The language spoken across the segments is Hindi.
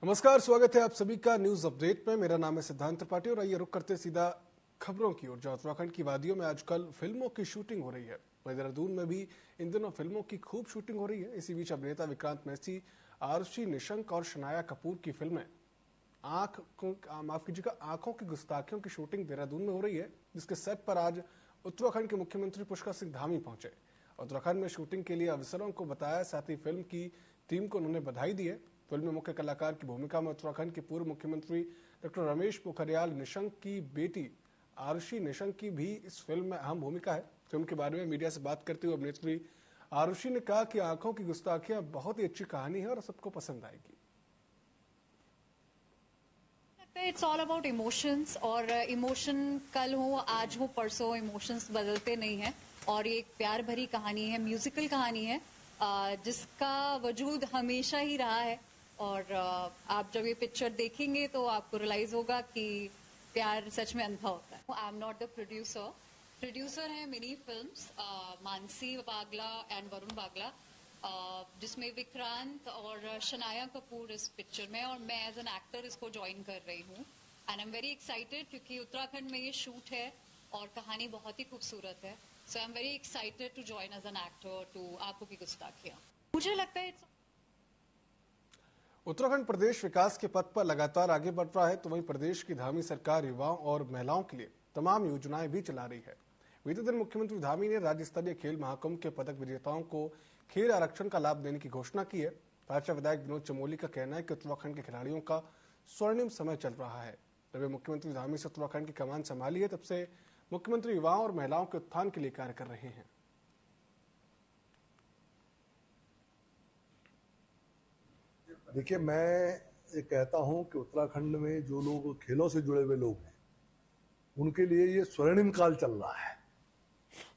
नमस्कार, स्वागत है आप सभी का न्यूज अपडेट में। मेरा नाम है सिद्धांत त्रिपाठी और आइए रुक करते सीधा खबरों की ओर। जहां उत्तराखंड की वादियों में आजकल फिल्मों की शूटिंग हो रही है, वहीं देहरादून में भी इन दिनों फिल्मों की खूब शूटिंग हो रही है। इसी बीच अभिनेता विक्रांत मैसी, आरुषि निशंक और शनाया कपूर की फिल्में आंखों की गुस्ताखियों की शूटिंग देहरादून में हो रही है, जिसके सेट पर आज उत्तराखंड के मुख्यमंत्री पुष्कर सिंह धामी पहुंचे। उत्तराखंड में शूटिंग के लिए अवसरों को बताया, साथ ही फिल्म की टीम को उन्होंने बधाई दी है। फिल्म में मुख्य कलाकार की भूमिका में उत्तराखंड के पूर्व मुख्यमंत्री डॉक्टर रमेश पोखरियाल निशंक की बेटी आरुषि निशंक की भी इस फिल्म में अहम भूमिका है। फिल्म के बारे में मीडिया से बात करते हुए अभिनेत्री आरुषि ने कहा कि आंखों की गुस्ताखियां बहुत ही अच्छी कहानी है और सबको पसंद आएगी। इट्स ऑल अबाउट इमोशंस, और इमोशन कल हो आज हो परसों इमोशंस बदलते नहीं हैं। और ये एक प्यार भरी कहानी है, म्यूजिकल कहानी है, जिसका वजूद हमेशा ही रहा है। और आप जब ये पिक्चर देखेंगे तो आपको रियलाइज होगा कि प्यार सच में अनोखा होता है। I am not the producer है Mini Films Mansi Bagla and Varun Bagla, जिसमें विक्रांत और शनाया कपूर इस पिक्चर में, और मैं एज एन एक्टर इसको ज्वाइन कर रही हूँ। And I am very excited क्योंकि उत्तराखंड में ये शूट है और कहानी बहुत ही खूबसूरत है। So I am very excited to join as an actor to Aankhon Ki गुस्ताखियां। मुझे लगता है उत्तराखंड प्रदेश विकास के पथ पर लगातार आगे बढ़ रहा है, तो वहीं प्रदेश की धामी सरकार युवाओं और महिलाओं के लिए तमाम योजनाएं भी चला रही है। बीते दिन मुख्यमंत्री धामी ने राज्य स्तरीय खेल महाकुंभ के पदक विजेताओं को खेल आरक्षण का लाभ देने की घोषणा की है। भाजपा विधायक विनोद चमोली का कहना है कि उत्तराखंड के खिलाड़ियों का स्वर्णिम समय चल रहा है। जब वे मुख्यमंत्री धामी से उत्तराखंड की कमान संभाली है, तब से मुख्यमंत्री युवाओं और महिलाओं के उत्थान के लिए कार्य कर रहे हैं। देखिए, मैं ये कहता हूं कि उत्तराखंड में जो लोग खेलों से जुड़े हुए लोग हैं, उनके लिए ये स्वर्णिम काल चल रहा है।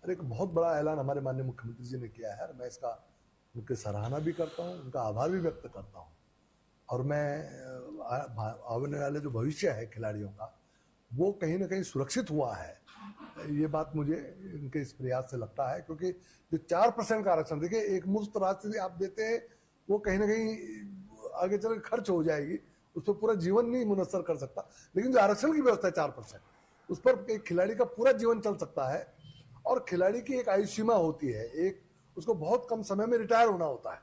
और एक बहुत बड़ा ऐलान हमारे माननीय मुख्यमंत्री जी ने किया है, और मैं इसका उनकी सराहना भी करता हूं, उनका आभार भी व्यक्त करता हूं। और मैं आने वाले जो भविष्य है खिलाड़ियों का, वो कहीं ना कहीं सुरक्षित हुआ है, ये बात मुझे इनके इस प्रयास से लगता है। क्योंकि जो 4% का आरक्षण, देखिए, एक मुफ्त राशि आप देते हैं, वो कहीं ना कहीं आगे चल खर्च हो जाएगी, उस पर पूरा जीवन नहीं मुनस्सर कर सकता। लेकिन जो आरक्षण की व्यवस्था है 4%, उस पर एक खिलाड़ी का पूरा जीवन चल सकता है। और खिलाड़ी की एक आयु सीमा होती है, एक उसको बहुत कम समय में रिटायर होना होता है।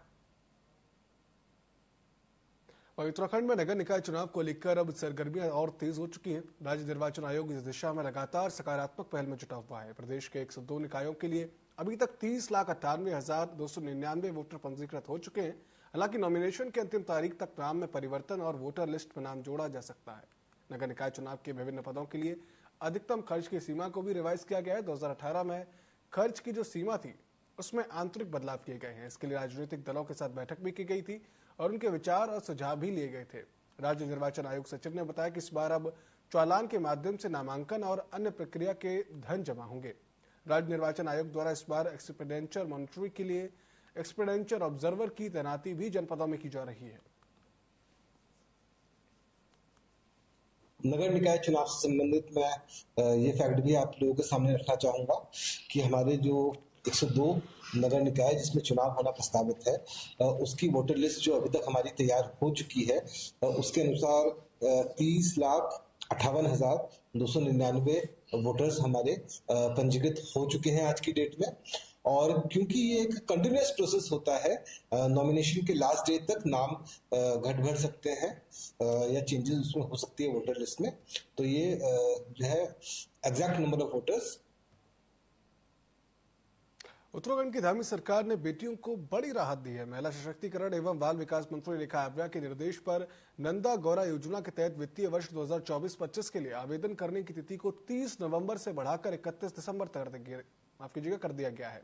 और उत्तराखंड में नगर निकाय चुनाव को लेकर अब सरगर्मियां और तेज हो चुकी हैं। राज्य निर्वाचन आयोग इस दिशा में लगातार सकारात्मक पहल में जुटा हुआ है। प्रदेश के 102 निकायों के लिए अभी तक 30,98,299 वोटर पंजीकृत हो चुके हैं। हालांकि नॉमिनेशन की अंतिम तारीख तक नाम में परिवर्तन और वोटर लिस्ट में नाम जोड़ा जा सकता है। नगर निकाय चुनाव के विभिन्न पदों के लिए अधिकतम खर्च की सीमा को भी रिवाइज किया गया है। 2018 में खर्च की जो सीमा थी, उसमें आंतरिक बदलाव किए गए हैं। इसके लिए राजनीतिक दलों के साथ बैठक भी की गई थी और उनके विचार और सुझाव भी लिए गए थे। राज्य निर्वाचन आयोग सचिव ने बताया कि इस बार अब चालान के माध्यम से नामांकन और अन्य प्रक्रिया के धन जमा होंगे। राज्य निर्वाचन आयोग द्वारा इस बार एक्सपेंडिचर मॉनिटरिंग के लिए एक्सपेंडिचर ऑब्जर्वर की तैनाती भी जनपदों में की जा रही है। नगर निकाय चुनाव से संबंधित मैं ये फैक्ट भी आप लोगों के सामने रखना चाहूंगा कि हमारे जो 102 नगर निकाय जिसमें चुनाव होना प्रस्तावित है, उसकी वोटर लिस्ट जो अभी तक हमारी तैयार हो चुकी है, उसके अनुसार 30,58,299 वोटर्स हमारे पंजीकृत हो चुके हैं आज की डेट में। और क्योंकि ये एक कंटिन्यूअस प्रोसेस होता है, नॉमिनेशन के लास्ट डे तक नाम घट बढ़ सकते हैं या चेंजेस उसमें हो सकती है वोटर लिस्ट में, तो ये जो है exact number of voters. Uttarakhand की धामी सरकार ने बेटियों को बड़ी राहत दी है। महिला सशक्तिकरण एवं बाल विकास मंत्री रेखा आर्या के निर्देश पर नंदा गौरा योजना के तहत वित्तीय वर्ष 2024-25 के लिए आवेदन करने की तिथि को 30 नवंबर से बढ़ाकर 31 दिसंबर तक कर दिया गया है।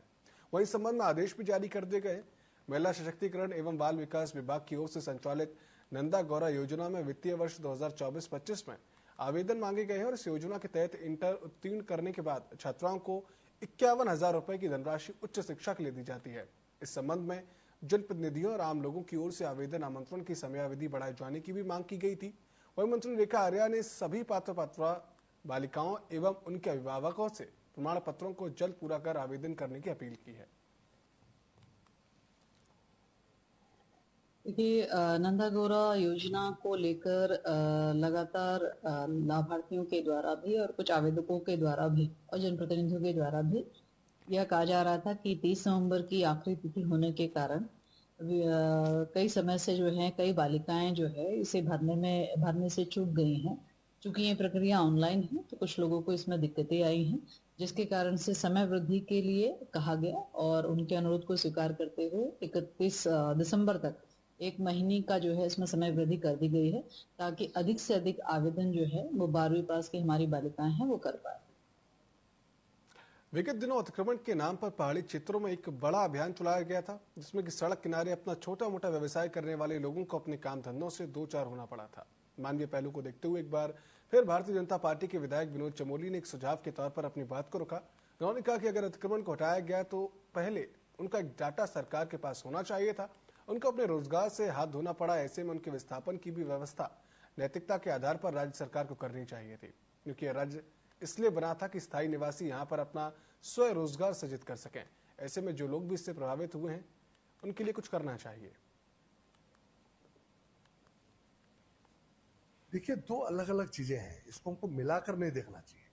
वहीं इस संबंध में आदेश भी जारी कर दिए गए। महिला सशक्तिकरण एवं बाल विकास विभाग की ओर से संचालित नंदा गौरा योजना में वित्तीय वर्ष 2024-25 में आवेदन मांगे गए हैं और इस योजना के तहत इंटर उत्तीर्ण करने के बाद छात्राओं को 51,000 रुपए की धनराशि उच्च शिक्षा के लिए दी जाती है। इस संबंध में जनप्रतिनिधियों और आम लोगों की ओर से आवेदन आमंत्रण की समयावधि बढ़ाए जाने की भी मांग की गई थी। वहीं मंत्री रेखा आर्या ने सभी पात्र बालिकाओं एवं उनके अभिभावकों से प्रमाण पत्रों को जल्द पूरा कर आवेदन करने की अपील की है। देखिए, नंदा गौरा योजना को लेकर लगातार लाभार्थियों के द्वारा भी और कुछ आवेदकों के द्वारा भी और जनप्रतिनिधियों के द्वारा भी यह कहा जा रहा था कि 30 नवंबर की आखिरी तिथि होने के कारण कई समय से जो है कई बालिकाएं जो है इसे भरने से चूक गई हैं। चूंकि ये प्रक्रिया ऑनलाइन है तो कुछ लोगों को इसमें दिक्कतें आई हैं, जिसके कारण से समय वृद्धि के लिए कहा गया और उनके अनुरोध को स्वीकार करते हुए 31 दिसंबर तक 1 महीने का जो है इसमें समय वृद्धि कर दी गई है, ताकि अधिक से अधिक आवेदन जो है वो 12वीं पास की हमारी बालिकाएं हैं वो कर पाए। विगत दिनों अतिक्रमण के नाम पर पहाड़ी क्षेत्रों में एक बड़ा अभियान चलाया गया था, जिसमें कि सड़क किनारे अपना छोटा मोटा व्यवसाय करने वाले लोगों को अपने काम धंधों से दो चार होना पड़ा था। मानवीय पहलू को देखते हुए एक बार फिर भारतीय जनता पार्टी के विधायक विनोद चमोली ने एक सुझाव के तौर पर अपनी बात को रखा। उन्होंने कहा कि अगर अतिक्रमण को हटाया गया तो पहले उनका एक डाटा सरकार के पास होना चाहिए था। उनको अपने रोजगार से हाथ धोना पड़ा, ऐसे में उनके विस्थापन की भी व्यवस्था नैतिकता के आधार पर राज्य सरकार को करनी चाहिए थी, क्योंकि यह राज्य इसलिए बना था कि स्थायी निवासी यहाँ पर अपना स्वयं रोजगार सृजित कर सकें। ऐसे में जो लोग भी इससे प्रभावित हुए हैं उनके लिए कुछ करना चाहिए। देखिए, दो अलग अलग चीजें हैं, इसको हमको मिलाकर नहीं देखना चाहिए।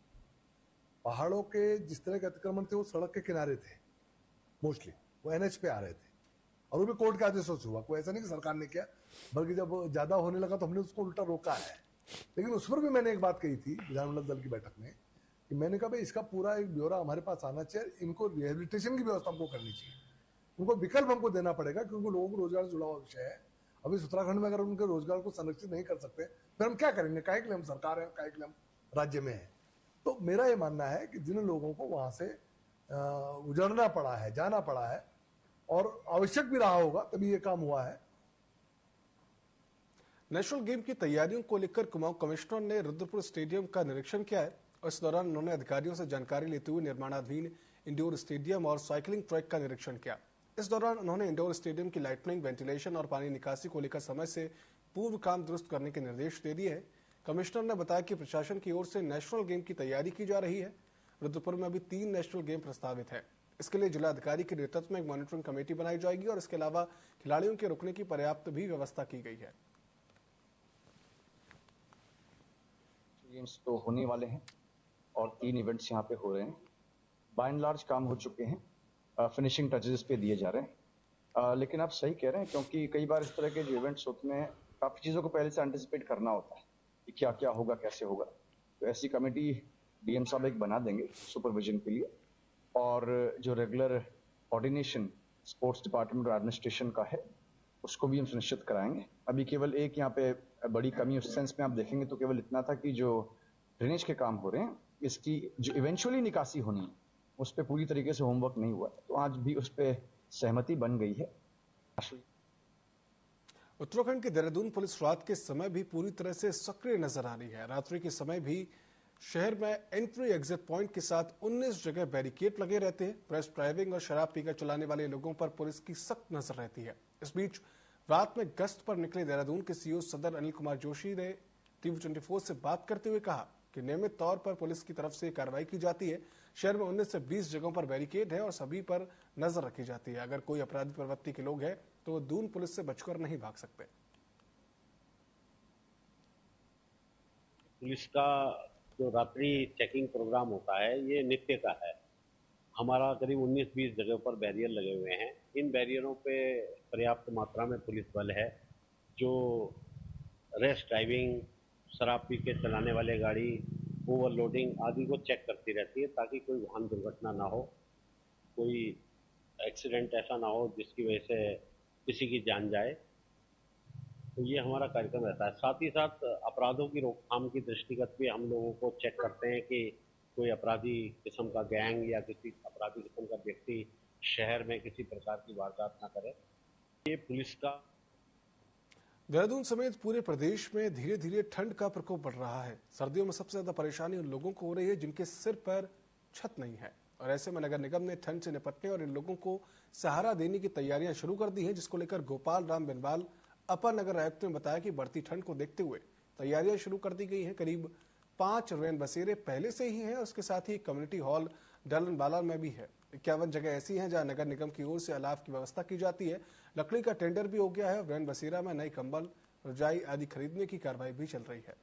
पहाड़ों के जिस तरह के अतिक्रमण थे वो सड़क के किनारे थे, मोस्टली वो एनएच पे आ रहे थे और वो भी कोर्ट के आदेशों से हुआ। कोई ऐसा नहीं कि सरकार ने किया, बल्कि जब ज्यादा होने लगा तो हमने उसको उल्टा रोका है। लेकिन उस पर भी मैंने एक बात कही थी विधानमंडल दल की बैठक में कि मैंने कहा भाई इसका पूरा एक ब्यौरा हमारे पास आना चाहिए, इनको रिहेबिलिटेशन की व्यवस्था हमको करनी चाहिए, उनको विकल्प हमको देना पड़ेगा, क्योंकि लोगों को रोजगार से जुड़ा हुआ विषय है। अभी उत्तराखंड में अगर उनके रोजगार को संरक्षित नहीं कर सकते फिर हम क्या करेंगे? काहे के लिए हम सरकार है, काहे के लिए हम राज्य में है? तो मेरा ये मानना है कि जिन लोगों को वहां से उजड़ना पड़ा है, जाना पड़ा है और आवश्यक भी रहा होगा तभी ये काम हुआ है। नेशनल गेम की तैयारियों को लेकर कुमाऊं कमिश्नर ने रुद्रपुर स्टेडियम का निरीक्षण किया है और इस दौरान उन्होंने अधिकारियों से जानकारी लेते हुए निर्माणाधीन इंडोर स्टेडियम और साइकिलिंग ट्रैक का निरीक्षण किया। इस दौरान उन्होंने इंडोर स्टेडियम की लाइटनिंग, वेंटिलेशन और पानी निकासी को लेकर समय से पूर्व काम दुरुस्त करने के निर्देश दे दिए हैं। कमिश्नर ने बताया कि प्रशासन की ओर से नेशनल गेम की तैयारी की जा रही है। रुद्रपुर में अभी 3 नेशनल गेम प्रस्तावित है। इसके लिए जिलाधिकारी के नेतृत्व में एक मॉनिटरिंग कमेटी बनाई जाएगी और इसके अलावा खिलाड़ियों के रुकने की पर्याप्त भी व्यवस्था की गई है। गेम्स तो होने वाले हैं और 3 इवेंट्स यहाँ पे हो रहे हैं। बाय एंड लार्ज काम हो चुके हैं, फिनिशिंग टचेस पे दिए जा रहे हैं। लेकिन आप सही कह रहे हैं, क्योंकि कई बार इस तरह के जो इवेंट्स होते हैं काफी चीजों को पहले से एंटिसिपेट करना होता है कि क्या क्या होगा, कैसे होगा। तो ऐसी कमेटी डीएम साहब एक बना देंगे सुपरविजन के लिए, और जो रेगुलर कोऑर्डिनेशन स्पोर्ट्स डिपार्टमेंट और एडमिनिस्ट्रेशन का है उसको भी हम सुनिश्चित कराएंगे। अभी केवल एक यहाँ पे बड़ी कमी उस सेंस में आप देखेंगे तो केवल इतना था कि जो ड्रेनेज के काम हो रहे हैं इसकी जो इवेंचुअली निकासी होनी है उस पर पूरी तरीके से होमवर्क नहीं हुआ, तो आज भी उस पर सहमति बन गई है। उत्तराखंड की देहरादून पुलिस रात के समय भी पूरी तरह से सक्रिय नजर आ रही है। रात्रि के समय भी शहर में एंट्री एग्जिट पॉइंट के साथ 19 जगह बैरिकेड लगे रहते हैं। प्रेस ड्राइविंग और शराब पीकर चलाने वाले लोगों पर पुलिस की सख्त नजर रहती है। इस बीच रात में गश्त पर निकले देहरादून के सीओ सदर अनिल कुमार जोशी ने टीवी 24 से बात करते हुए कहा कि नियमित तौर पर पुलिस की तरफ से कार्रवाई की जाती है। शहर में 19 से 20 जगहों पर बैरिकेड है और सभी पर नजर रखी जाती है। अगर कोई अपराधी प्रवृत्ति के लोग हैं तो वो दून पुलिस से बचकर नहीं भाग सकते। पुलिस का जो रात्रि चेकिंग प्रोग्राम होता है ये नित्य का है। हमारा करीब 19-20 जगह पर बैरियर लगे हुए हैं। इन बैरियरों पे पर्याप्त मात्रा में पुलिस बल है जो रेस ड्राइविंग, शराब पी के चलाने वाले गाड़ी, ओवरलोडिंग आदि को चेक करती रहती है ताकि कोई वाहन दुर्घटना ना हो, कोई एक्सीडेंट ऐसा ना हो जिसकी वजह से किसी की जान जाए। तो ये हमारा कार्यक्रम रहता है। साथ ही साथ अपराधों की रोकथाम की दृष्टिगत भी हम लोगों को चेक करते हैं कि कोई अपराधी किस्म का गैंग या किसी अपराधी किस्म का व्यक्ति शहर में किसी प्रकार की वारदात ना करे। ये पुलिस का। देहरादून समेत पूरे प्रदेश में धीरे धीरे ठंड का प्रकोप बढ़ रहा है। सर्दियों में सबसे ज्यादा परेशानी उन लोगों को हो रही है जिनके सिर पर छत नहीं है, और ऐसे में नगर निगम ने ठंड से निपटने और इन लोगों को सहारा देने की तैयारियां शुरू कर दी हैं, जिसको लेकर गोपाल राम बिनवाल अपर नगर आयुक्त ने बताया कि बढ़ती ठंड को देखते हुए तैयारियां शुरू कर दी गई हैं। करीब 5 रैन बसेरे पहले से ही हैं, उसके साथ ही कम्युनिटी हॉल डलनवाला में भी है। 51 जगह ऐसी हैं जहां नगर निगम की ओर से अलाव की व्यवस्था की जाती है। लकड़ी का टेंडर भी हो गया है। रैन बसेरा में नई कंबल, रजाई आदि खरीदने की कार्रवाई भी चल रही है।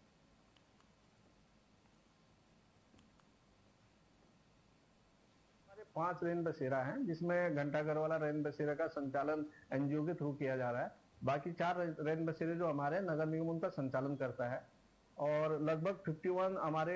हमारे 5 रैन बसेरा हैं, जिसमें घंटाघर वाला रैन बसेरा का संचालन एनजीओ के थ्रू किया जा रहा है। बाकी 4 रैन बसेरे जो हमारे नगर निगम उनका संचालन करता है और लगभग 51 हमारे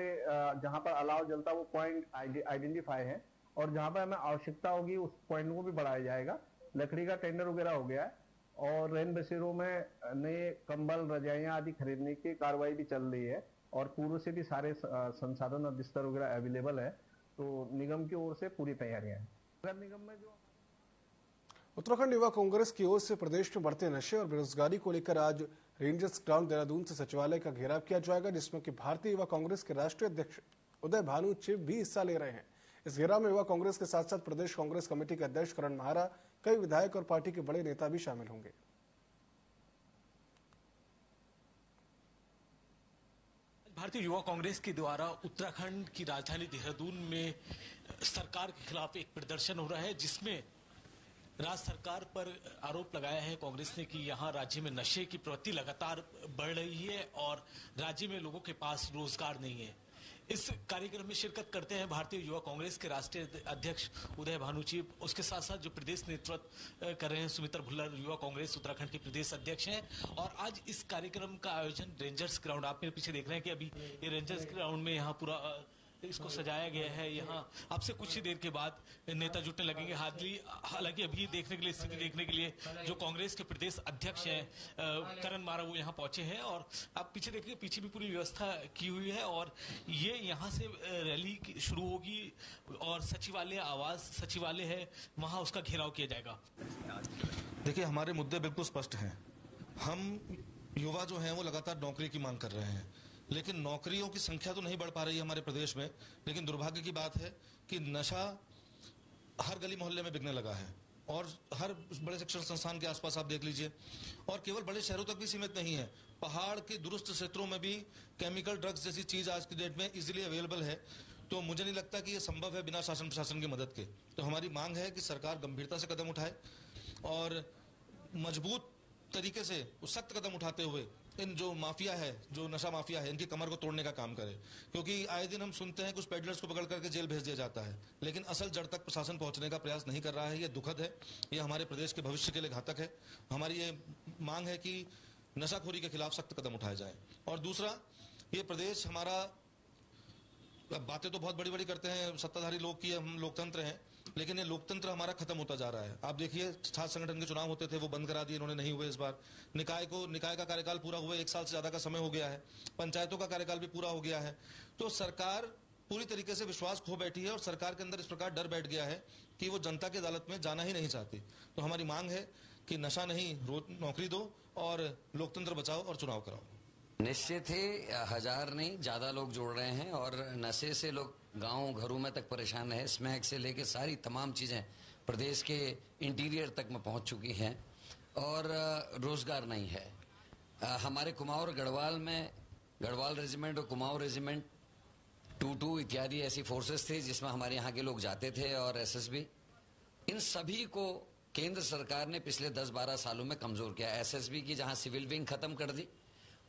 जहां पर अलाव जलता वो पॉइंट आइडेंटिफाई है और जहां पर हमें आवश्यकता होगी उस पॉइंट को भी बढ़ाया जाएगा। लकड़ी का टेंडर वगैरह हो गया है और रैन बसेरों में नए कंबल, रजाइयां आदि खरीदने की कार्रवाई भी चल रही है और पूर्व से भी सारे संसाधन और बिस्तर वगैरह अवेलेबल है, तो निगम की ओर से पूरी तैयारियां हैं। नगर निगम में जो उत्तराखंड युवा कांग्रेस की ओर से प्रदेश में बढ़ते नशे और बेरोजगारी को लेकर आज रेंजर्स ग्राउंड देहरादून से सचिवालय का घेराव किया जाएगा, जिसमें कि भारतीय युवा कांग्रेस के राष्ट्रीय अध्यक्ष उदय भानु चिब भी हिस्सा ले रहे हैं। इस घेराव में युवा कांग्रेस के साथ साथ प्रदेश कांग्रेस कमेटी के अध्यक्ष करण महारा, कई विधायक और पार्टी के बड़े नेता भी शामिल होंगे। भारतीय युवा कांग्रेस के द्वारा उत्तराखंड की राजधानी देहरादून में सरकार के खिलाफ एक प्रदर्शन हो रहा है, जिसमें राज्य सरकार पर आरोप लगाया है कांग्रेस ने कि यहां राज्य में नशे की प्रवृत्ति लगातार बढ़ रही है और राज्य में लोगों के पास रोजगार नहीं है। इस कार्यक्रम में शिरकत करते हैं भारतीय युवा कांग्रेस के राष्ट्रीय अध्यक्ष उदय भानु चिब, उसके साथ साथ जो प्रदेश नेतृत्व कर रहे हैं सुमित्र भुल्लर, युवा कांग्रेस उत्तराखंड के प्रदेश अध्यक्ष हैं। और आज इस कार्यक्रम का आयोजन रेंजर्स ग्राउंड, आप मेरे पीछे देख रहे हैं कि अभी ये रेंजर्स ग्राउंड में यहाँ पूरा इसको सजाया गया है। यहाँ आपसे कुछ ही देर के बाद नेता जुटने लगेंगे। हालांकि अभी देखने के लिए, स्थिति देखने के लिए जो कांग्रेस के प्रदेश अध्यक्ष हैं करण मारा, वो यहाँ पहुंचे हैं और आप पीछे देखिए, पीछे भी पूरी व्यवस्था की हुई है और ये यहाँ से रैली शुरू होगी और सचिवालय, आवास सचिवालय है, वहां उसका घेराव किया जाएगा। देखिए, हमारे मुद्दे बिल्कुल स्पष्ट हैं। हम युवा जो हैं वो लगातार नौकरी की मांग कर रहे हैं, लेकिन नौकरियों की संख्या तो नहीं बढ़ पा रही है हमारे प्रदेश में। लेकिन दुर्भाग्य की बात है कि नशा हर गली मोहल्ले में बिकने लगा है और हर बड़े शिक्षण संस्थान के आसपास आप देख लीजिए। और केवल बड़े शहरों तक भी सीमित नहीं है, पहाड़ के दूरस्थ क्षेत्रों में भी केमिकल ड्रग्स जैसी चीज आज की डेट में इजीली अवेलेबल है। तो मुझे नहीं लगता कि यह संभव है बिना शासन प्रशासन की मदद के। तो हमारी मांग है कि सरकार गंभीरता से कदम उठाए और मजबूत तरीके से सख्त कदम उठाते हुए इन जो माफिया है, जो नशा माफिया है, इनकी कमर को तोड़ने का काम करे। क्योंकि आए दिन हम सुनते हैं कुछ पेडलर्स को पकड़ करके जेल भेज दिया जाता है, लेकिन असल जड़ तक प्रशासन पहुंचने का प्रयास नहीं कर रहा है। ये दुखद है, ये हमारे प्रदेश के भविष्य के लिए घातक है। हमारी ये मांग है कि नशाखोरी के खिलाफ सख्त कदम उठाए जाए। और दूसरा, ये प्रदेश हमारा, बातें तो बहुत बड़ी बड़ी करते हैं सत्ताधारी लोग की हम लोकतंत्र हैं, लेकिन ये लोकतंत्र हमारा खत्म होता जा रहा है। आप देखिए, छात्र संगठन के चुनाव होते थे, वो बंद करा दिए इन्होंने, नहीं हुए इस बार। निकाय का कार्यकाल पूरा हुए 1 साल से ज्यादा का समय हो गया है। पंचायतों का कार्यकाल भी पूरा हो गया है। तो सरकार पूरी तरीके से विश्वास खो बैठी है और सरकार के अंदर इस प्रकार डर बैठ गया है कि वो जनता की अदालत में जाना ही नहीं चाहती। तो हमारी मांग है कि नशा नहीं, नौकरी दो और लोकतंत्र बचाओ और चुनाव कराओ। निश्चित ही 1000 नहीं, ज्यादा लोग जोड़ रहे हैं और नशे से लोग गांव घरों में तक परेशान है। स्मैक से लेके सारी तमाम चीजें प्रदेश के इंटीरियर तक में पहुंच चुकी हैं और रोजगार नहीं है। हमारे कुमाऊं गढ़वाल में, गढ़वाल रेजिमेंट और कुमाऊं रेजिमेंट 22 इत्यादि ऐसी फोर्सेस थी जिसमें हमारे यहाँ के लोग जाते थे और एसएसबी, इन सभी को केंद्र सरकार ने पिछले 10-12 सालों में कमजोर किया। एसएसबी की जहां सिविल विंग खत्म कर दी,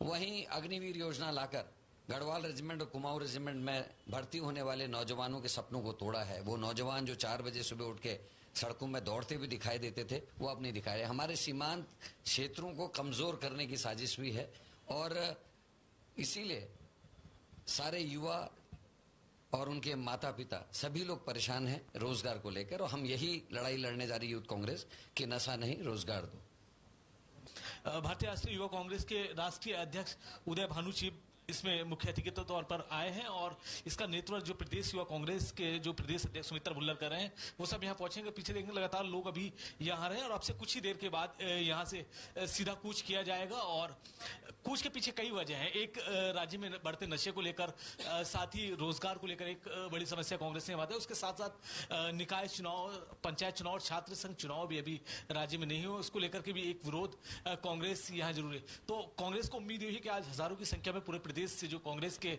वहीं अग्निवीर योजना लाकर गढ़वाल रेजिमेंट और कुमाऊं रेजिमेंट में भर्ती होने वाले नौजवानों के सपनों को तोड़ा है। वो नौजवान जो 4 बजे सुबह उठ के सड़कों में दौड़ते हुए दिखाई देते थे, वो अब नहीं दिखाई रहे। हमारे सीमांत क्षेत्रों को कमजोर करने की साजिश हुई है और इसीलिए सारे युवा और उनके माता पिता सभी लोग परेशान हैं रोजगार को लेकर और हम यही लड़ाई लड़ने जा रही यूथ कांग्रेस कि नशा नहीं, रोजगार दो। भारतीय राष्ट्रीय युवा कांग्रेस के राष्ट्रीय अध्यक्ष उदय भानु चिब इसमें मुख्य अतिथि के तौर पर आए हैं और इसका नेतृत्व जो प्रदेश युवा कांग्रेस के जो प्रदेश अध्यक्ष सुमित्र भुल्लर कर रहे हैं, वो सब यहाँ पहुंचेंगे। पीछे देखेंगे लगातार लोग अभी यहाँ आ रहे हैं और आपसे कुछ ही देर के बाद यहाँ से सीधा कूच किया जाएगा। और कूच के पीछे कई वजह हैं। एक, राज्य में बढ़ते नशे को लेकर, साथ ही रोजगार को लेकर एक बड़ी समस्या कांग्रेस ने बात है। उसके साथ साथ निकाय चुनाव, पंचायत चुनाव, छात्र संघ चुनाव भी अभी राज्य में नहीं हुए, उसको लेकर के भी एक विरोध कांग्रेस यहाँ जरूर है। तो कांग्रेस को उम्मीद यही है कि आज हजारों की संख्या में पूरे प्रदेश से जो कांग्रेस के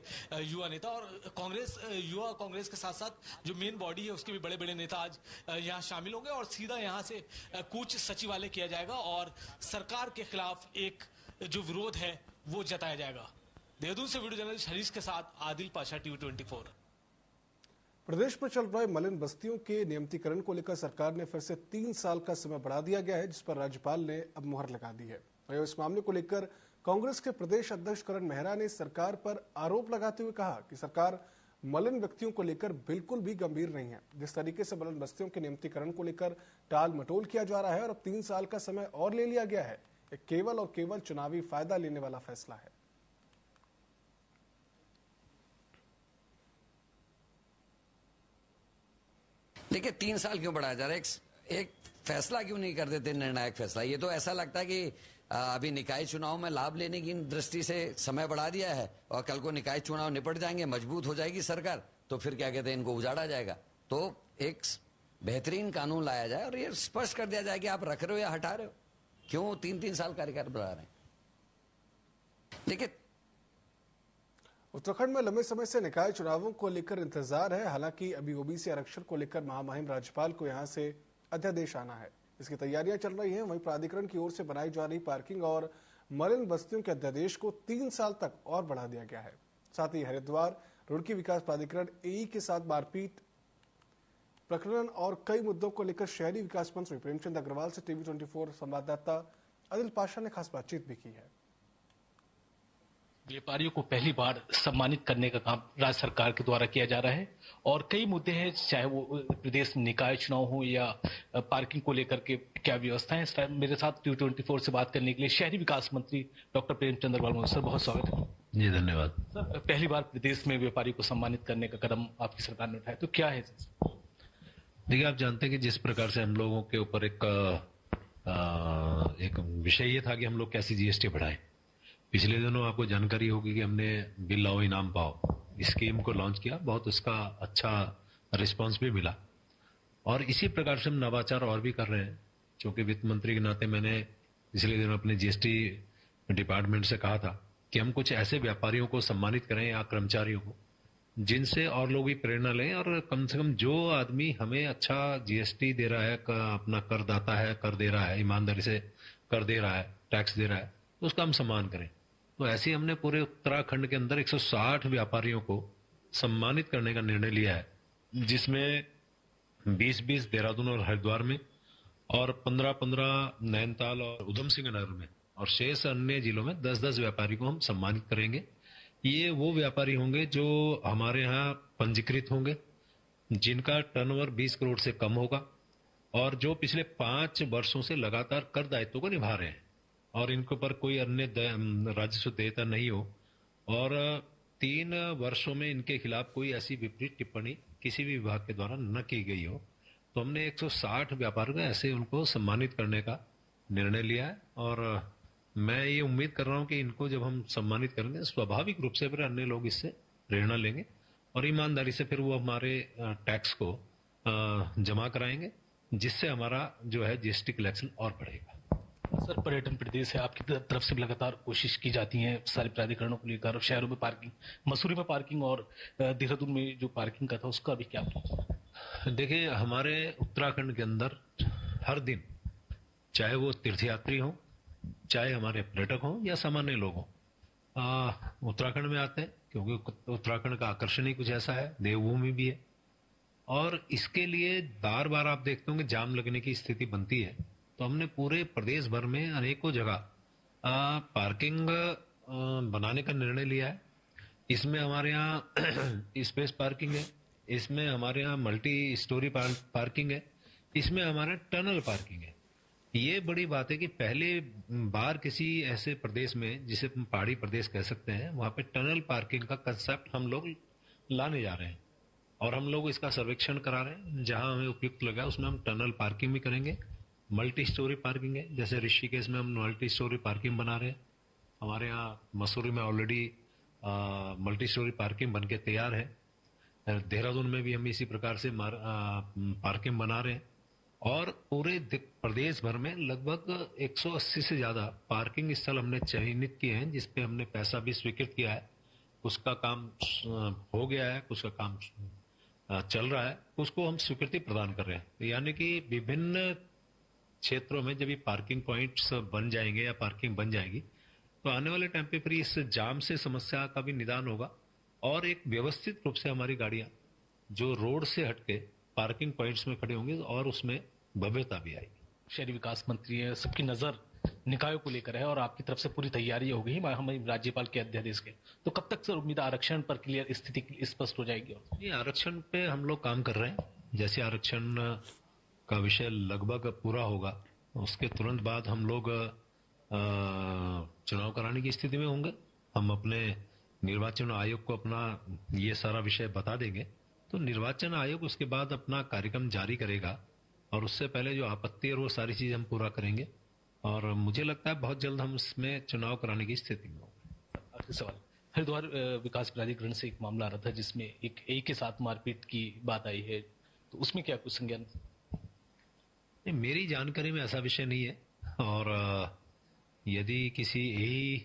युवा नेता और कांग्रेस के साथ साथ जो मेन बॉडी है उसके भी बड़े बड़े नेता आज यहाँ शामिल होंगे और सीधा यहाँ से कूच सचिवालय किया जाएगा और सरकार के खिलाफ एक जो विरोध है वो जताया जाएगा। देहरादून से वीडियो जर्नलिस्ट हरीश के साथ आदिल पाशा, TV24। प्रदेश में चल रहे मलिन बस्तियों के नियमितीकरण को लेकर सरकार ने फिर से 3 साल का समय बढ़ा दिया गया है, जिस पर राज्यपाल ने अब मुहर लगा दी है। वहीं इस मामले को लेकर कांग्रेस के प्रदेश अध्यक्ष करण मेहरा ने सरकार पर आरोप लगाते हुए कहा कि सरकार मलिन व्यक्तियों को लेकर बिल्कुल भी गंभीर नहीं है। जिस तरीके से मलिन बस्तियों के नियमितीकरण को लेकर टाल मटोल किया जा रहा है और अब 3 साल का समय और ले लिया गया है, ये केवल और केवल चुनावी फायदा लेने वाला फैसला है। देखिए 3 साल क्यों बढ़ाया जा रहा है? एक फैसला क्यों नहीं कर देते, निर्णायक फैसला? ये तो ऐसा लगता है कि अभी निकाय चुनाव में लाभ लेने की दृष्टि से समय बढ़ा दिया है और कल को निकाय चुनाव निपट जाएंगे, मजबूत हो जाएगी सरकार, तो फिर क्या कहते हैं, इनको उजाड़ा जाएगा। तो एक बेहतरीन कानून लाया जाए और ये स्पष्ट कर दिया जाए कि आप रख रहे हो या हटा रहे हो, क्यों 3-3 साल कार्यकाल बढ़ा रहे हैं। देखिए उत्तराखंड में लंबे समय से निकाय चुनावों को लेकर इंतजार है। हालांकि अभी ओबीसी आरक्षण को लेकर महामहिम राज्यपाल को यहां से अध्यादेश आना है, इसकी तैयारियां चल रही हैं। वहीं प्राधिकरण की ओर से बनाई जा रही पार्किंग और मलिन बस्तियों के अध्यादेश को 3 साल तक और बढ़ा दिया गया है। साथ ही हरिद्वार रुड़की विकास प्राधिकरण AE के साथ मारपीट प्रकरण और कई मुद्दों को लेकर शहरी विकास मंत्री प्रेमचंद अग्रवाल से TV24 संवाददाता आदिल पाशा ने खास बातचीत भी की है। व्यापारियों को पहली बार सम्मानित करने का काम राज्य सरकार के द्वारा किया जा रहा है और कई मुद्दे हैं, चाहे वो प्रदेश निकाय चुनाव हो या पार्किंग को लेकर के क्या व्यवस्था है। इस टाइम मेरे साथ TV24 से बात करने के लिए शहरी विकास मंत्री डॉक्टर प्रेमचंद अग्रवाल। सर बहुत स्वागत है। जी धन्यवाद। सर पहली बार प्रदेश में व्यापारी को सम्मानित करने का कदम आपकी सरकार ने उठाया, तो क्या है? देखिए आप जानते हैं कि जिस प्रकार से हम लोगों के ऊपर एक विषय ये था कि हम लोग कैसी GST बढ़ाएं। पिछले दिनों आपको जानकारी होगी कि हमने बिल लाओ इनाम पाओ स्कीम को लॉन्च किया, बहुत उसका अच्छा रिस्पांस भी मिला और इसी प्रकार से हम नवाचार और भी कर रहे हैं। क्योंकि वित्त मंत्री के नाते मैंने पिछले दिनों अपने GST डिपार्टमेंट से कहा था कि हम कुछ ऐसे व्यापारियों को सम्मानित करें या कर्मचारियों को जिनसे और लोग भी प्रेरणा लें और कम से कम जो आदमी हमें अच्छा GST दे रहा है, अपना करदाता है, कर दे रहा है, ईमानदारी से कर दे रहा है, टैक्स दे रहा है, तो उसका हम सम्मान करें। तो ऐसे ही हमने पूरे उत्तराखंड के अंदर 160 व्यापारियों को सम्मानित करने का निर्णय लिया है, जिसमें 20-20 देहरादून और हरिद्वार में और 15-15 नैनीताल और उधम सिंह नगर में और शेष अन्य जिलों में 10-10 व्यापारी को हम सम्मानित करेंगे। ये वो व्यापारी होंगे जो हमारे यहाँ पंजीकृत होंगे, जिनका टर्नओवर 20 करोड़ से कम होगा और जो पिछले 5 वर्षों से लगातार कर दायित्व को निभा रहे हैं और इनके ऊपर कोई अन्य राजस्व देयता नहीं हो और 3 वर्षों में इनके खिलाफ कोई ऐसी विपरीत टिप्पणी किसी भी विभाग के द्वारा न की गई हो। तो हमने 160 व्यापारियों को ऐसे उनको सम्मानित करने का निर्णय लिया है और मैं ये उम्मीद कर रहा हूं कि इनको जब हम सम्मानित करेंगे स्वाभाविक रूप से फिर अन्य लोग इससे प्रेरणा लेंगे और ईमानदारी से फिर वो हमारे टैक्स को जमा कराएंगे, जिससे हमारा जो है GST कलेक्शन और बढ़ेगा। सर पर्यटन प्रदेश है, आपकी तरफ से लगातार कोशिश की जाती है सारे प्राधिकरणों को लेकर, शहरों में पार्किंग, मसूरी में पार्किंग और देहरादून में जो पार्किंग का था उसका भी क्या? देखिए हमारे उत्तराखंड के अंदर हर दिन चाहे वो तीर्थयात्री हो, चाहे हमारे पर्यटक हों या सामान्य लोग हों, उत्तराखंड में आते हैं क्योंकि उत्तराखंड का आकर्षण ही कुछ ऐसा है, देवभूमि भी है और इसके लिए बार बार आप देखते होंगे जाम लगने की स्थिति बनती है। तो हमने पूरे प्रदेश भर में अनेकों जगह पार्किंग बनाने का निर्णय लिया है। इसमें हमारे यहाँ स्पेस पार्किंग है, इसमें हमारे यहाँ मल्टी स्टोरी पार्किंग है, इसमें हमारा टनल पार्किंग है। ये बड़ी बात है कि पहले बार किसी ऐसे प्रदेश में जिसे पहाड़ी प्रदेश कह सकते हैं, वहां पे टनल पार्किंग का कंसेप्ट हम लोग लाने जा रहे हैं और हम लोग इसका सर्वेक्षण करा रहे हैं। जहां हमें उपयुक्त लगा उसमें हम टनल पार्किंग भी करेंगे। मल्टी स्टोरी पार्किंग है, जैसे ऋषिकेश में हम मल्टी स्टोरी पार्किंग बना रहे हैं, हमारे यहाँ मसूरी में ऑलरेडी मल्टी स्टोरी पार्किंग बनके तैयार है, देहरादून में भी हम इसी प्रकार से पार्किंग बना रहे हैं और पूरे प्रदेश भर में लगभग 180 से ज्यादा पार्किंग स्थल हमने चयनित किए हैं, जिसपे हमने पैसा भी स्वीकृत किया है कुछ का काम हो गया है, कुछ का काम चल रहा है, उसको हम स्वीकृति प्रदान कर रहे हैं। यानी कि विभिन्न क्षेत्रों में जब ये पार्किंग पॉइंट्स बन जाएंगे या पार्किंग बन जाएगी तो आने वाले टाइम पे फिर इस जाम से समस्या का भी निदान होगा और एक व्यवस्थित रूप से हमारी गाड़ियां जो रोड से हटके पार्किंग पॉइंट्स में खड़े होंगे और उसमें भव्यता भी आएगी। शहरी विकास मंत्री है, सबकी नजर निकायों को लेकर है और आपकी तरफ से पूरी तैयारी हो गई हमारे राज्यपाल के अध्यादेश के, तो कब तक सर उम्मीद आरक्षण पर क्लियर स्थिति स्पष्ट हो जाएगी? ये आरक्षण पे हम लोग काम कर रहे हैं। जैसे आरक्षण का विषय लगभग पूरा होगा उसके तुरंत बाद हम लोग चुनाव कराने की स्थिति में होंगे। हम अपने निर्वाचन आयोग को अपना ये सारा विषय बता देंगे तो निर्वाचन आयोग उसके बाद अपना कार्यक्रम जारी करेगा और उससे पहले जो आपत्ति है वो सारी चीज हम पूरा करेंगे और मुझे लगता है बहुत जल्द हम इसमें चुनाव कराने की स्थिति में होंगे। आखिरी सवाल, हरिद्वार विकास प्राधिकरण से एक मामला आ रहा था जिसमें एक के साथ मारपीट की बात आई है, तो उसमें क्या कुछ संज्ञान? मेरी जानकारी में ऐसा विषय नहीं है और यदि किसी ए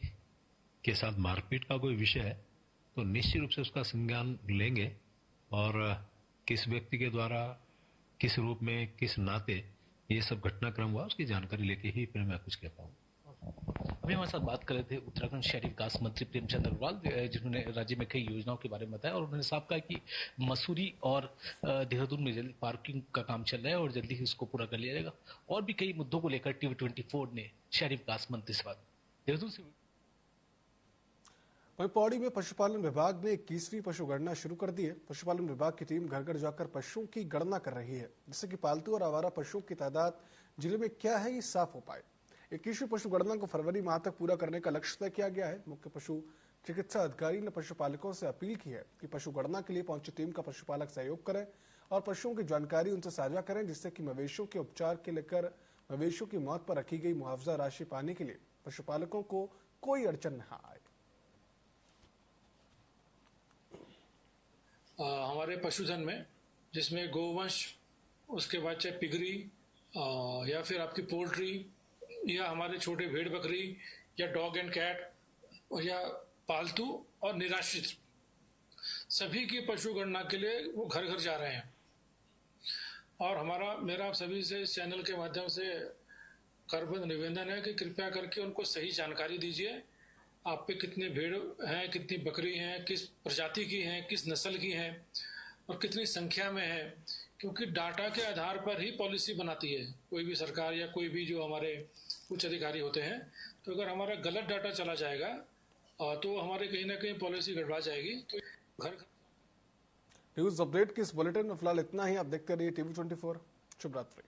के साथ मारपीट का कोई विषय है तो निश्चित रूप से उसका संज्ञान लेंगे और किस व्यक्ति के द्वारा किस रूप में किस नाते ये सब घटनाक्रम हुआ उसकी जानकारी लेके ही फिर मैं कुछ कह पाऊंगा। अभी हमारे साथ बात कर रहे थे उत्तराखंड शहरी विकास मंत्री प्रेमचंद अग्रवाल, जिन्होंने राज्य में कई योजनाओं के बारे में बताया और उन्होंने साफ कहा कि मसूरी और देहरादून में जल्दी पार्किंग का काम चल रहा है और जल्दी ही इसको पूरा कर लिया जाएगा। और भी कई मुद्दों को लेकर TV24 ने शहरी विकास मंत्री से बात। देहरादून से वहीं पौड़ी में पशुपालन विभाग ने 21वीं पशु गणना शुरू कर दी है। पशुपालन विभाग की टीम घर घर जाकर पशुओं की गणना कर रही है जिससे कि पालतू और आवारा पशुओं की तादाद जिले में क्या है ये साफ हो पाए। 21वीं पशु गणना को फरवरी माह तक पूरा करने का लक्ष्य तय किया गया है। मुख्य पशु चिकित्सा अधिकारी ने पशुपालकों से अपील की है कि पशु गणना के लिए पहुंची टीम का पशुपालक सहयोग करें और पशुओं की जानकारी उनसे साझा करें जिससे कि मवेशियों के उपचार के लेकर मवेशियों की मौत पर रखी गई मुआवजा राशि पाने के लिए पशुपालकों को कोई अड़चन न आए। हमारे पशुधन में जिसमें गोवंश, उसके बाद चाहे पिगरी या फिर आपकी पोल्ट्री या हमारे छोटे भेड़ बकरी या डॉग एंड कैट या पालतू और निराश्रित सभी की पशु गणना के लिए वो घर घर जा रहे हैं। और मेरा आप सभी से इस चैनल के माध्यम से करबद्ध निवेदन है कि कृपया करके उनको सही जानकारी दीजिए। आप पे कितने भेड़ हैं, कितनी बकरी हैं, किस प्रजाति की हैं, किस नस्ल की हैं और कितनी संख्या में है, क्योंकि डाटा के आधार पर ही पॉलिसी बनाती है कोई भी सरकार या कोई भी जो हमारे उच्च अधिकारी होते हैं। तो अगर हमारा गलत डाटा चला जाएगा तो हमारे कहीं ना कहीं पॉलिसी गड़बड़ा जाएगी। तो घर न्यूज अपडेट के इस बुलेटिन में फिलहाल इतना ही। आप देखते रहिए TV24। शुभ रात्रि।